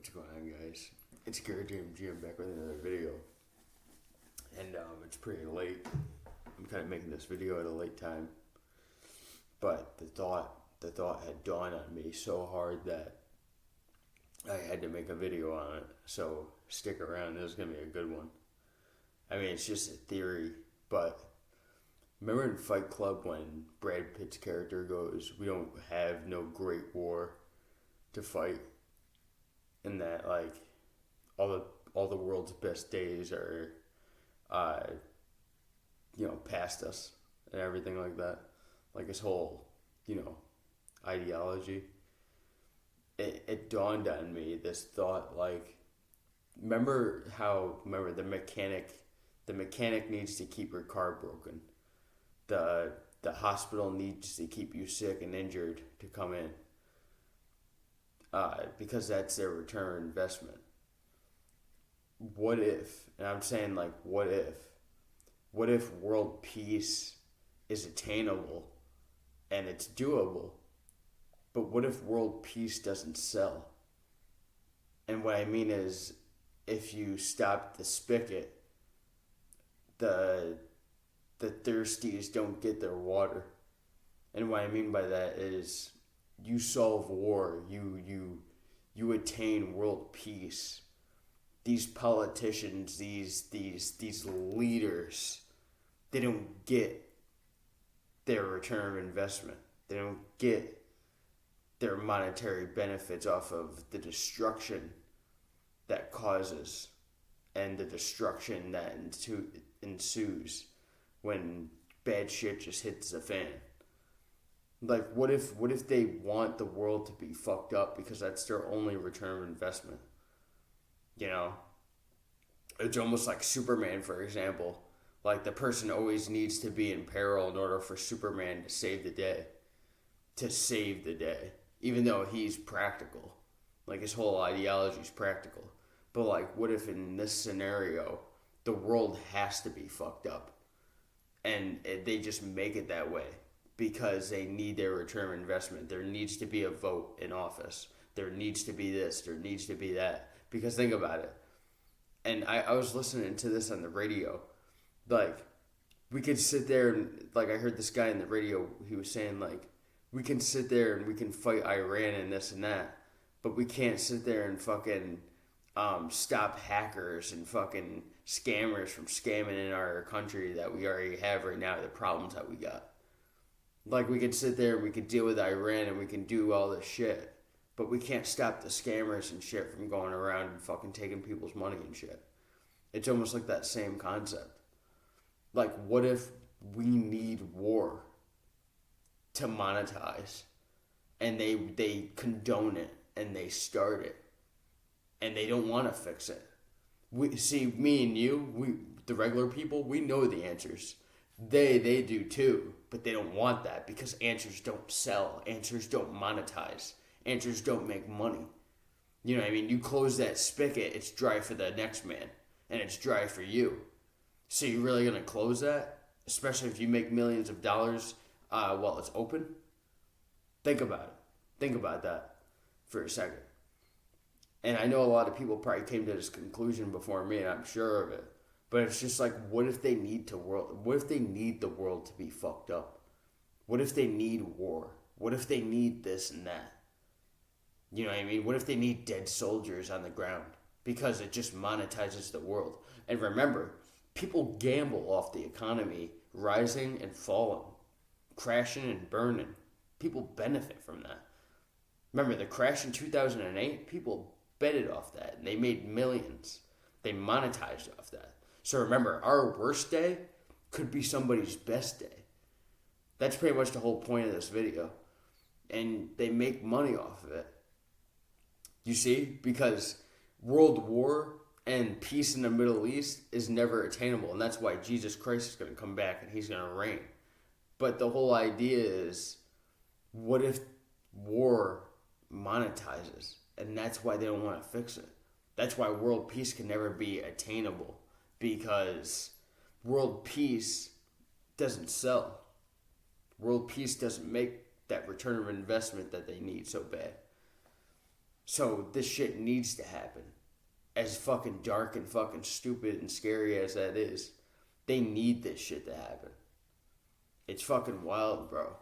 What's going on, guys? It's Gary James G. I'm back with another video, and it's pretty late. I'm kind of making this video at a late time, but the thought had dawned on me so hard that I had to make a video on it. So stick around. This is gonna be a good one. I mean, it's just a theory, but remember in Fight Club when Brad Pitt's character goes, "We don't have no great war to fight," and that like all the world's best days are uh past us and everything like that. Like his whole, ideology. It dawned on me this thought, like, remember the mechanic needs to keep your car broken. The hospital needs to keep you sick and injured to come in. Because that's their return on investment. What if, and I'm saying like, what if world peace is attainable and it's doable, but what if world peace doesn't sell? And what I mean is, if you stop the spigot, the thirsties don't get their water. And what I mean by that is, you solve war, you attain world peace. These politicians, these leaders, they don't get their return of investment. They don't get their monetary benefits off of the destruction that causes and the destruction that ensues when bad shit just hits the fan. Like, what if they want the world to be fucked up because that's their only return of investment? It's almost like Superman, for example. Like, the person always needs to be in peril in order for Superman to save the day. Even though he's practical. Like, his whole ideology is practical. But, like, what if in this scenario, the world has to be fucked up? And they just make it that way because they need their return on investment. There needs to be a vote in office. There needs to be this. There needs to be that. Because think about it. And I was listening to this on the radio. Like, we could sit there and, like, I heard this guy in the radio, he was saying, like, we can sit there and we can fight Iran and this and that, but we can't sit there and fucking stop hackers and fucking scammers from scamming in our country that we already have right now, the problems that we got. Like, we could sit there and we could deal with Iran and we can do all this shit, but we can't stop the scammers and shit from going around and fucking taking people's money and shit. It's almost like that same concept. Like, what if we need war to monetize and they condone it and they start it and they don't want to fix it? We see, me and you, the regular people, we know the answers. They do too, but they don't want that because answers don't sell. Answers don't monetize. Answers don't make money. You know what I mean? You close that spigot, it's dry for the next man, and it's dry for you. So you're really going to close that? Especially if you make millions of dollars while it's open? Think about it. Think about that for a second. And I know a lot of people probably came to this conclusion before me, and I'm sure of it. But it's just like, what if they need the world to be fucked up? What if they need war? What if they need this and that? You know what I mean? What if they need dead soldiers on the ground? Because it just monetizes the world. And remember, people gamble off the economy rising and falling, crashing and burning. People benefit from that. Remember the crash in 2008? People betted off that and they made millions. They monetized off that. So remember, our worst day could be somebody's best day. That's pretty much the whole point of this video. And they make money off of it. You see? Because world war and peace in the Middle East is never attainable. And that's why Jesus Christ is going to come back and he's going to reign. But the whole idea is, what if war monetizes? And that's why they don't want to fix it. That's why world peace can never be attainable. Because world peace doesn't sell. World peace doesn't make that return of investment that they need so bad. So this shit needs to happen. As fucking dark and fucking stupid and scary as that is, they need this shit to happen. It's fucking wild, bro.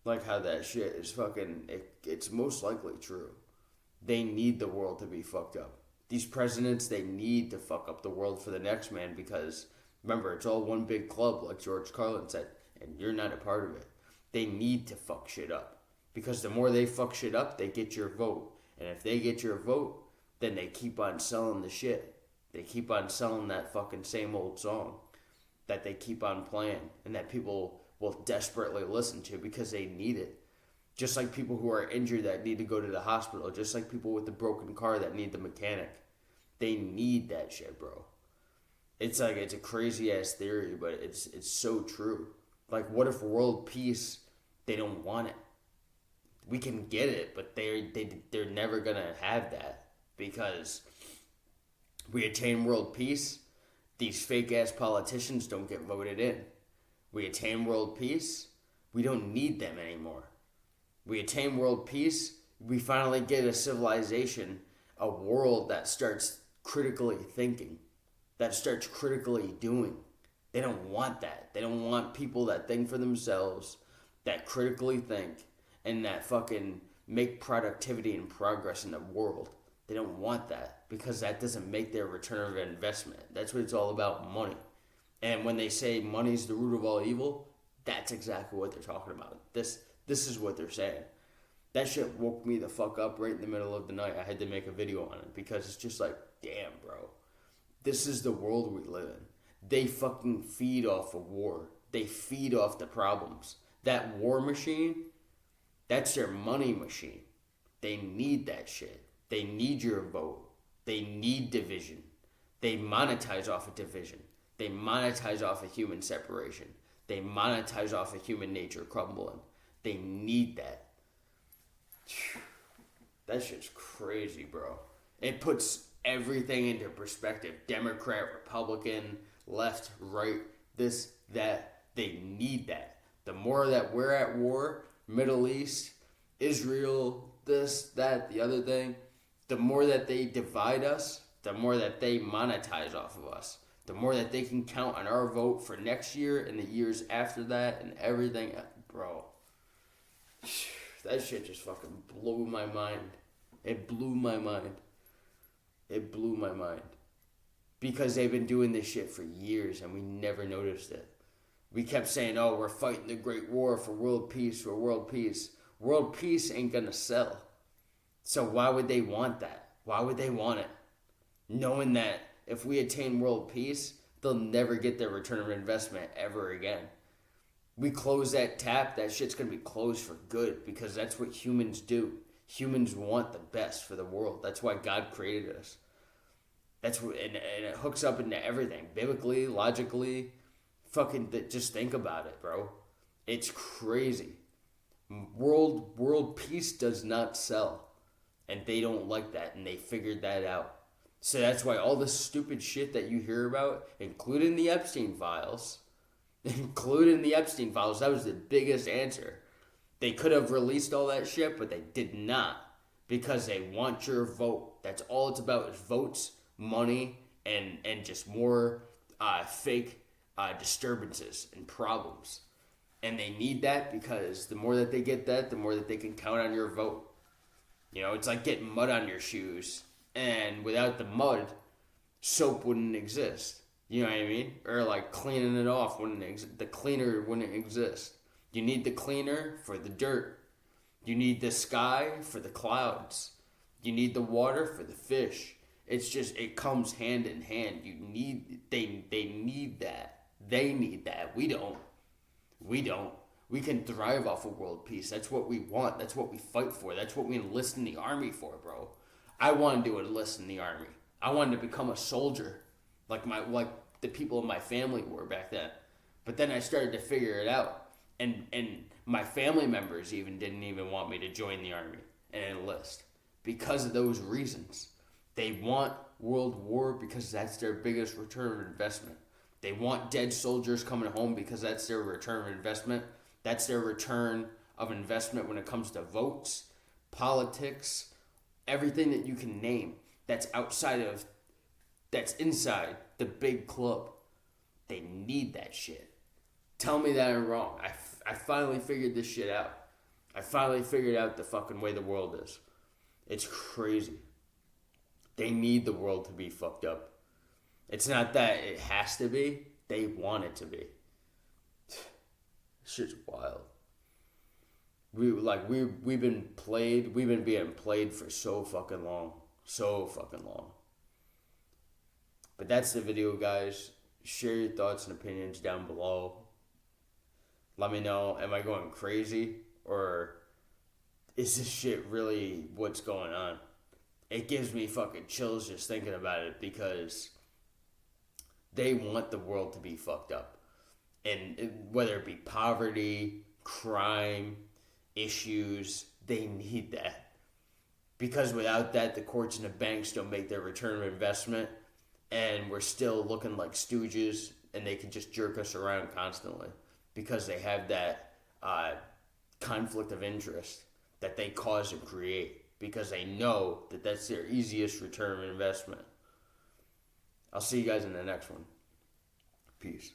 Like how that shit is fucking, it's most likely true. They need the world to be fucked up. These presidents, they need to fuck up the world for the next man because, remember, it's all one big club, like George Carlin said, and you're not a part of it. They need to fuck shit up because the more they fuck shit up, they get your vote. And if they get your vote, then they keep on selling the shit. They keep on selling that fucking same old song that they keep on playing and that people will desperately listen to because they need it. Just like people who are injured that need to go to the hospital, just like people with the broken car that need the mechanic. They need that shit, bro. It's like, it's a crazy ass theory, but it's so true. Like, what if world peace, they don't want it? We can get it, but they're never gonna have that because we attain world peace. These fake ass politicians don't get voted in. We attain world peace. We don't need them anymore. We attain world peace. We finally get a civilization, a world that starts critically thinking, that starts critically doing. They don't want that. They don't want people that think for themselves, that critically think, and that fucking make productivity and progress in the world. They don't want that because that doesn't make their return of investment. That's what it's all about, money. And when they say money's the root of all evil, that's exactly what they're talking about. This is what they're saying. That shit woke me the fuck up right in the middle of the night. I had to make a video on it because it's just like, damn, bro. This is the world we live in. They fucking feed off of war. They feed off the problems. That war machine, that's their money machine. They need that shit. They need your vote. They need division. They monetize off of division. They monetize off of human separation. They monetize off of human nature crumbling. They need that. That shit's crazy, bro. It puts everything into perspective. Democrat, Republican, left, right, this, that. They need that. The more that we're at war, Middle East, Israel, this, that, the other thing, the more that they divide us, the more that they monetize off of us. The more that they can count on our vote for next year and the years after that and everything. Bro, that shit just fucking blew my mind. It blew my mind. It blew my mind. Because they've been doing this shit for years and we never noticed it. We kept saying, oh, we're fighting the Great War for world peace, for world peace. World peace ain't gonna sell. So why would they want that? Why would they want it? Knowing that if we attain world peace, they'll never get their return of investment ever again. We close that tap, that shit's gonna be closed for good because that's what humans do. Humans want the best for the world. That's why God created us. That's what, and it hooks up into everything, biblically, logically. Fucking, just think about it, bro. It's crazy. World peace does not sell, and they don't like that, and they figured that out. So that's why all the stupid shit that you hear about, including the Epstein files, that was the biggest answer. They could have released all that shit, but they did not because they want your vote. That's all it's about is votes, money, and just more fake disturbances and problems. And they need that because the more that they get that, the more that they can count on your vote. You know, it's like getting mud on your shoes. And without the mud, soap wouldn't exist. You know what I mean? Or like cleaning it off wouldn't exist. The cleaner wouldn't exist. You need the cleaner for the dirt. You need the sky for the clouds. You need the water for the fish. It's just, it comes hand in hand. They need that. They need that. We don't. We can thrive off of world peace. That's what we want. That's what we fight for. That's what we enlist in the army for, bro. I wanted to enlist in the army. I wanted to become a soldier, like the people in my family were back then. But then I started to figure it out, and my family members didn't even want me to join the army and enlist because of those reasons. They want world war because that's their biggest return of investment. They want dead soldiers coming home because that's their return of investment. That's their return of investment when it comes to votes, politics, everything that you can name that's inside the big club. They need that shit. Tell me that I'm wrong. I finally figured this shit out. I finally figured out the fucking way the world is. It's crazy. They need the world to be fucked up. It's not that it has to be. They want it to be. Shit's wild. We've been being played for so fucking long. So fucking long. But that's the video, guys. Share your thoughts and opinions down below. Let me know, am I going crazy? Or is this shit really what's going on? It gives me fucking chills just thinking about it, because they want the world to be fucked up. And whether it be poverty, crime, issues, they need that. Because without that, the courts and the banks don't make their return of investment, and we're still looking like stooges, and they can just jerk us around constantly because they have that conflict of interest that they cause and create, because they know that that's their easiest return of investment. I'll see you guys in the next one. Peace.